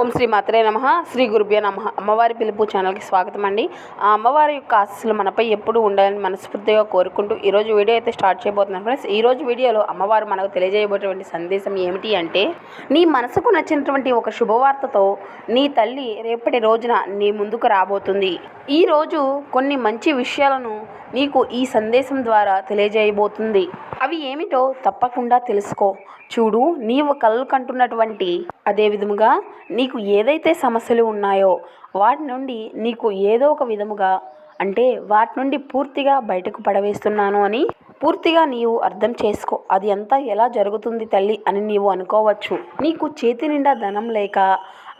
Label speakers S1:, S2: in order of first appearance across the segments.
S1: ఓం శ్రీ మాత్రే నమః. శ్రీ గురుభ్యో నమః. అమ్మవారి పిలుపు ఛానల్కి స్వాగతం అండి. ఆ అమ్మవారి యొక్క ఆశీస్సులు మనపై ఎప్పుడు ఉండాలని మనస్ఫూర్తిగా కోరుకుంటూ ఈరోజు వీడియో అయితే స్టార్ట్ చేయబోతున్నాను ఫ్రెండ్స్. ఈరోజు వీడియోలో అమ్మవారు మనకు తెలియజేయబోయేటువంటి సందేశం ఏమిటి అంటే, నీ మనసుకు నచ్చినటువంటి ఒక శుభవార్తతో నీ తల్లి రేపటి రోజున నీ ముందుకు రాబోతుంది. ఈరోజు కొన్ని మంచి విషయాలను నీకు ఈ సందేశం ద్వారా తెలియజేయబోతుంది. అవి ఏమిటో తప్పకుండా తెలుసుకో. చూడు, నీవు కలలు కంటున్నటువంటి అదే విధముగా నీకు ఏదైతే సమస్యలు ఉన్నాయో వాటి నుండి నీకు ఏదో ఒక విధముగా అంటే వాటి నుండి పూర్తిగా బయటకు పడవేస్తున్నాను అని పూర్తిగా నీవు అర్థం చేసుకో. అది అంతా ఎలా జరుగుతుంది తల్లి అని నీవు అనుకోవచ్చు. నీకు చేతి నిండా ధనం లేక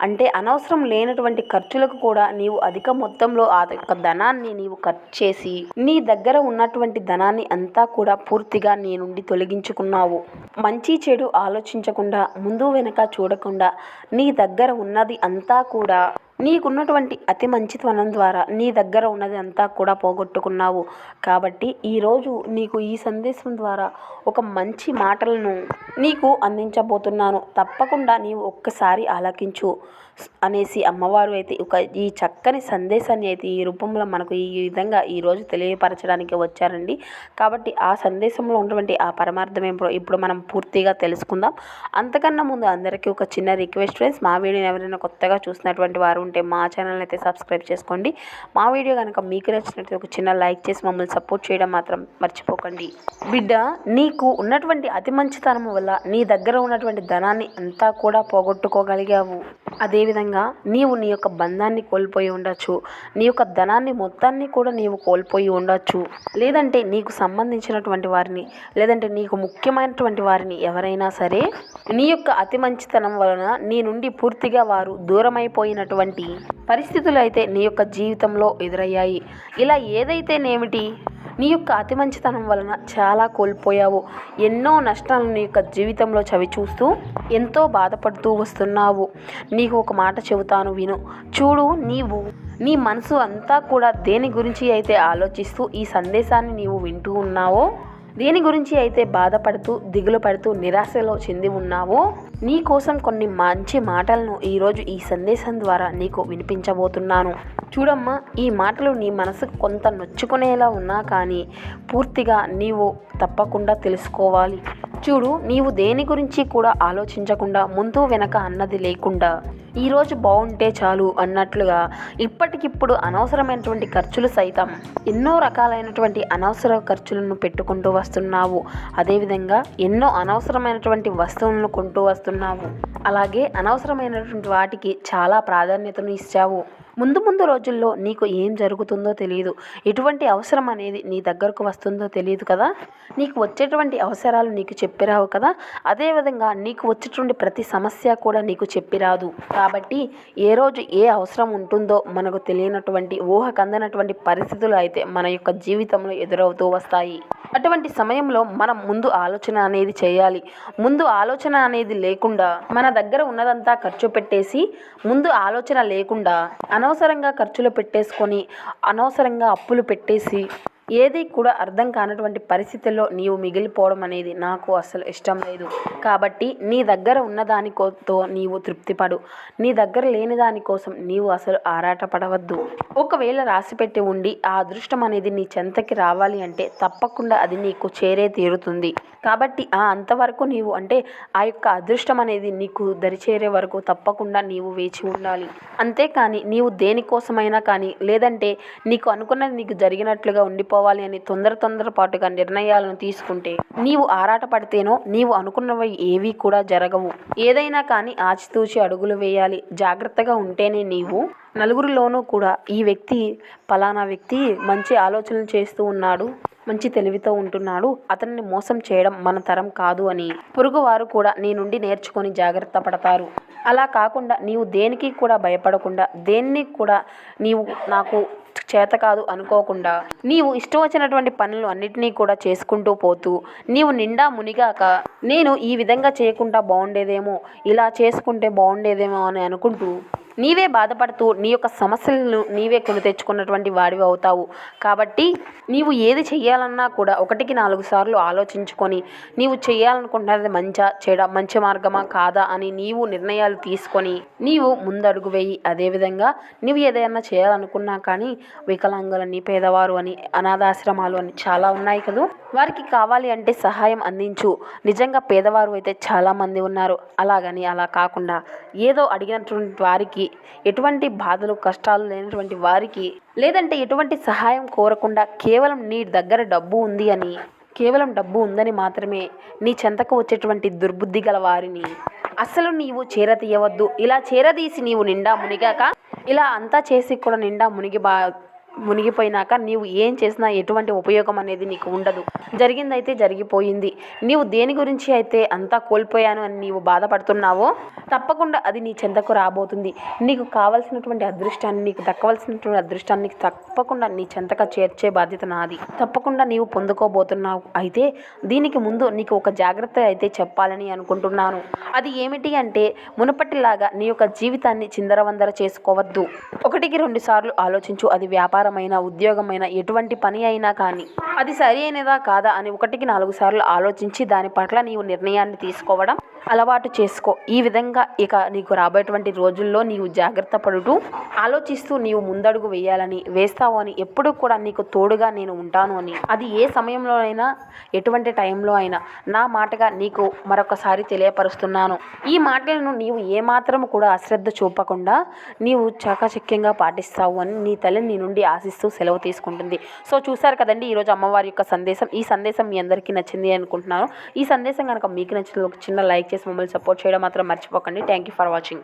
S1: అంటే అనవసరం లేనటువంటి ఖర్చులకు కూడా నీవు అధిక మొత్తంలో ఆ యొక్క ధనాన్ని నీవు ఖర్చు చేసి నీ దగ్గర ఉన్నటువంటి ధనాన్ని అంతా కూడా పూర్తిగా నీ నుండి తొలగించుకున్నావు. మంచి చెడు ఆలోచించకుండా ముందు వెనక చూడకుండా నీ దగ్గర ఉన్నది అంతా కూడా నీకున్నటువంటి అతి మంచితనం ద్వారా నీ దగ్గర ఉన్నది అంతా కూడా పోగొట్టుకున్నావు. కాబట్టి ఈరోజు నీకు ఈ సందేశం ద్వారా ఒక మంచి మాటలను నీకు అందించబోతున్నాను. తప్పకుండా నీవు ఒక్కసారి ఆలకించు అనేసి అమ్మవారు అయితే ఈ చక్కని సందేశాన్ని అయితే ఈ రూపంలో మనకు ఈ విధంగా ఈరోజు తెలియపరచడానికి వచ్చారండి. కాబట్టి ఆ సందేశంలో ఉన్నటువంటి ఆ పరమార్థం ఏమిటో ఇప్పుడు మనం పూర్తిగా తెలుసుకుందాం. అంతకన్నా ముందు అందరికీ ఒక చిన్న రిక్వెస్ట్ ఫ్రెండ్స్, మా వీడియోని ఎవరైనా కొత్తగా చూసినటువంటి వారు ఉంటే మా ఛానల్ అయితే సబ్స్క్రైబ్ చేసుకోండి. మా వీడియో కనుక మీకు నచ్చినట్లయితే ఒక చిన్న లైక్ చేసి మమ్మల్ని సపోర్ట్ చేయడం మాత్రం మర్చిపోకండి. బిడ్డ, నీకు ఉన్నటువంటి అతి మంచితనం వల్ల నీ దగ్గర ఉన్నటువంటి ధనాన్ని అంతా కూడా పోగొట్టుకోగలిగావు. అదేవిధంగా నీవు నీ యొక్క బంధాన్ని కోల్పోయి ఉండొచ్చు, నీ యొక్క ధనాన్ని మొత్తాన్ని కూడా నీవు కోల్పోయి ఉండొచ్చు, లేదంటే నీకు సంబంధించినటువంటి వారిని లేదంటే నీకు ముఖ్యమైనటువంటి వారిని ఎవరైనా సరే నీ యొక్క అతి మంచితనం వలన నీ నుండి పూర్తిగా వారు దూరమైపోయినటువంటి పరిస్థితులు అయితే నీ యొక్క జీవితంలో ఎదురయ్యాయి. ఇలా ఏదైతేనేమిటి నీ యొక్క అతి మంచితనం వలన చాలా కోల్పోయావు. ఎన్నో నష్టాలను నీ యొక్క జీవితంలో చవిచూస్తూ ఎంతో బాధపడుతూ వస్తున్నావు. నీకు ఒక మాట చెబుతాను, విను. చూడు, నీవు నీ మనసు అంతా కూడా దేని గురించి అయితే ఆలోచిస్తూ ఈ సందేశాన్ని నీవు వింటూ ఉన్నావో, దేని గురించి అయితే బాధపడుతూ దిగులు పడుతూ నిరాశలో చెంది ఉన్నావో, నీ కోసం కొన్ని మంచి మాటలను ఈరోజు ఈ సందేశం ద్వారా నీకు వినిపించబోతున్నాను. చూడమ్మా, ఈ మాటలు నీ మనసుకు కొంత నొచ్చుకునేలా ఉన్నా కానీ పూర్తిగా నీవు తప్పకుండా తెలుసుకోవాలి. చూడు, నీవు దేని గురించి కూడా ఆలోచించకుండా ముందు వెనక అన్నది లేకుండా ఈరోజు బాగుంటే చాలు అన్నట్లుగా ఇప్పటికిప్పుడు అనవసరమైనటువంటి ఖర్చులు సైతం ఎన్నో రకాలైనటువంటి అనవసర ఖర్చులను పెట్టుకుంటూ వస్తున్నావు. అదేవిధంగా ఎన్నో అనవసరమైనటువంటి వస్తువులను కొంటూ వస్తున్నావు. అలాగే అనవసరమైనటువంటి వాటికి చాలా ప్రాధాన్యతను ఇచ్చావు. ముందు రోజుల్లో నీకు ఏం జరుగుతుందో తెలియదు, ఎటువంటి అవసరం అనేది నీ దగ్గరకు వస్తుందో తెలియదు కదా. నీకు వచ్చేటువంటి అవసరాలు నీకు చెప్పిరావు కదా. అదేవిధంగా నీకు వచ్చేటువంటి ప్రతి సమస్య కూడా నీకు చెప్పిరాదు. కాబట్టి ఏ రోజు ఏ అవసరం ఉంటుందో మనకు తెలియనటువంటి ఊహకందనటువంటి పరిస్థితులు అయితే మన యొక్క జీవితంలో ఎదురవుతూ వస్తాయి. అటువంటి సమయంలో మనం ముందు ఆలోచన అనేది చేయాలి. ముందు ఆలోచన అనేది లేకుండా మన దగ్గర ఉన్నదంతా ఖర్చు పెట్టేసి ముందు ఆలోచన లేకుండా అనవసరంగా ఖర్చులు పెట్టేసుకొని అనవసరంగా అప్పులు పెట్టేసి ఏది కూడా అర్థం కానటువంటి పరిస్థితుల్లో నీవు మిగిలిపోవడం అనేది నాకు అసలు ఇష్టం లేదు. కాబట్టి నీ దగ్గర ఉన్నదానితో నీవు తృప్తిపడు. నీ దగ్గర లేని దానికోసం నీవు అసలు ఆరాటపడవద్దు. ఒకవేళ రాసిపెట్టి ఉండి ఆ అదృష్టం అనేది నీ చెంతకి రావాలి అంటే తప్పకుండా అది నీకు చేరే తీరుతుంది. కాబట్టి అంతవరకు నీవు అంటే ఆ యొక్క అదృష్టం అనేది నీకు దరిచేరే వరకు తప్పకుండా నీవు వేచి ఉండాలి. అంతేకాని నీవు దేనికోసమైనా కానీ లేదంటే నీకు అనుకున్నది నీకు జరిగినట్లుగా ఉండిపోవాలి అని తొందరపాటుగా నిర్ణయాలను తీసుకుంటే నీవు ఆరాట పడితేనో నీవు అనుకున్నవి ఏవి కూడా జరగవు. ఏదైనా కానీ ఆచితూచి అడుగులు వేయాలి. జాగ్రత్తగా ఉంటేనే నీవు నలుగురిలోనూ కూడా ఈ వ్యక్తి పలానా వ్యక్తి మంచి ఆలోచనలు చేస్తూ ఉన్నాడు, మంచి తెలివితో ఉంటున్నాడు, అతన్ని మోసం చేయడం మన తరం కాదు అని పొరుగువారు కూడా నీ నుండి నేర్చుకొని జాగ్రత్త పడతారు. అలా కాకుండా నీవు దేనికి కూడా భయపడకుండా దేన్ని కూడా నీవు నాకు చేత కాదు అనుకోకుండా నీవు ఇష్టం వచ్చినటువంటి పనులు అన్నిటినీ కూడా చేసుకుంటూ పోతూ నీవు నిండా మునిగాక నేను ఈ విధంగా చేయకుండా బాగుండేదేమో, ఇలా చేసుకుంటే బాగుండేదేమో అని అనుకుంటూ నీవే బాధపడుతూ నీ యొక్క సమస్యలను నీవే కొని తెచ్చుకున్నటువంటి వాడివి అవుతావు. కాబట్టి నీవు ఏది చెయ్యాలన్నా కూడా 1-4 సార్లు ఆలోచించుకొని నీవు చేయాలనుకుంటున్నది మంచి మార్గమా కాదా అని నీవు నిర్ణయాలు తీసుకొని నీవు ముందడుగు వేయి. అదేవిధంగా నీవు ఏదైనా చేయాలనుకున్నా కానీ వికలాంగులని, పేదవారు అని, అనాథాశ్రమాలు అని చాలా ఉన్నాయి కదా, వారికి కావాలి అంటే సహాయం అందించు. నిజంగా పేదవారు అయితే చాలామంది ఉన్నారు. అలాగని అలా కాకుండా ఏదో అడిగినటువంటి వారికి, ఎటువంటి బాధలు కష్టాలు లేనటువంటి వారికి, లేదంటే ఎటువంటి సహాయం కోరకుండా కేవలం నీ దగ్గర డబ్బు ఉంది అని, కేవలం డబ్బు ఉందని మాత్రమే నీ చెంతకు వచ్చేటువంటి దుర్బుద్ధి గల వారిని అస్సలు నీవు చేరతీయవద్దు. ఇలా చేరదీసి నీవు నిండా మునిగాక, ఇలా అంతా చేసి కూడా నిండా మునిగిపోయినాక నీవు ఏం చేసినా ఎటువంటి ఉపయోగం అనేది నీకు ఉండదు. జరిగిందైతే జరిగిపోయింది. నీవు దేని గురించి అయితే అంతా కోల్పోయాను అని నీవు బాధపడుతున్నావో తప్పకుండా అది నీ చెంతకు రాబోతుంది. నీకు కావాల్సినటువంటి అదృష్టాన్ని, నీకు దక్కవలసినటువంటి అదృష్టాన్ని తప్పకుండా నీ చెంతకు చేర్చే బాధ్యత నాది. తప్పకుండా నీవు పొందుకోబోతున్నావు. అయితే దీనికి ముందు నీకు ఒక జాగ్రత్త అయితే చెప్పాలని అనుకుంటున్నాను. అది ఏమిటి అంటే, మునుపటిలాగా నీ యొక్క జీవితాన్ని చిందరవందర చేసుకోవద్దు. 1-2 సార్లు ఆలోచించు. అది వ్యాపారమైన, ఉద్యోగమైన, ఎటువంటి పని అయినా కానీ అది సరి అయినదా కాదా అని 1-4 సార్లు ఆలోచించి దాని పట్ల నీవు నిర్ణయాన్ని తీసుకోవడం అలవాటు చేసుకో. ఈ విధంగా ఇక నీకు రాబోయేటువంటి రోజుల్లో నీవు జాగ్రత్త పడుతూ ఆలోచిస్తూ నీవు ముందడుగు వేస్తావు అని, ఎప్పుడూ కూడా నీకు తోడుగా నేను ఉంటాను అని, అది ఏ సమయంలో అయినా, ఎటువంటి టైంలో అయినా నా మాటగా నీకు మరొకసారి తెలియపరుస్తున్నాను. ఈ మాటలను నీవు ఏమాత్రం కూడా అశ్రద్ధ చూపకుండా నీవు చాకచక్యంగా పాటిస్తావు అని నీ తల్లి నీ నుండి ఆశిస్తూ సెలవు తీసుకుంటుంది. సో చూసారు కదండి ఈరోజు అమ్మవారి యొక్క సందేశం. ఈ సందేశం మీ అందరికీ నచ్చింది అనుకుంటున్నాను. ఈ సందేశం కనుక మీకు నచ్చిన ఒక చిన్న లైక్ చేసి మమ్మల్ని సపోర్ట్ చేయడం మాత్రం మర్చిపోకండి. Thank you for watching.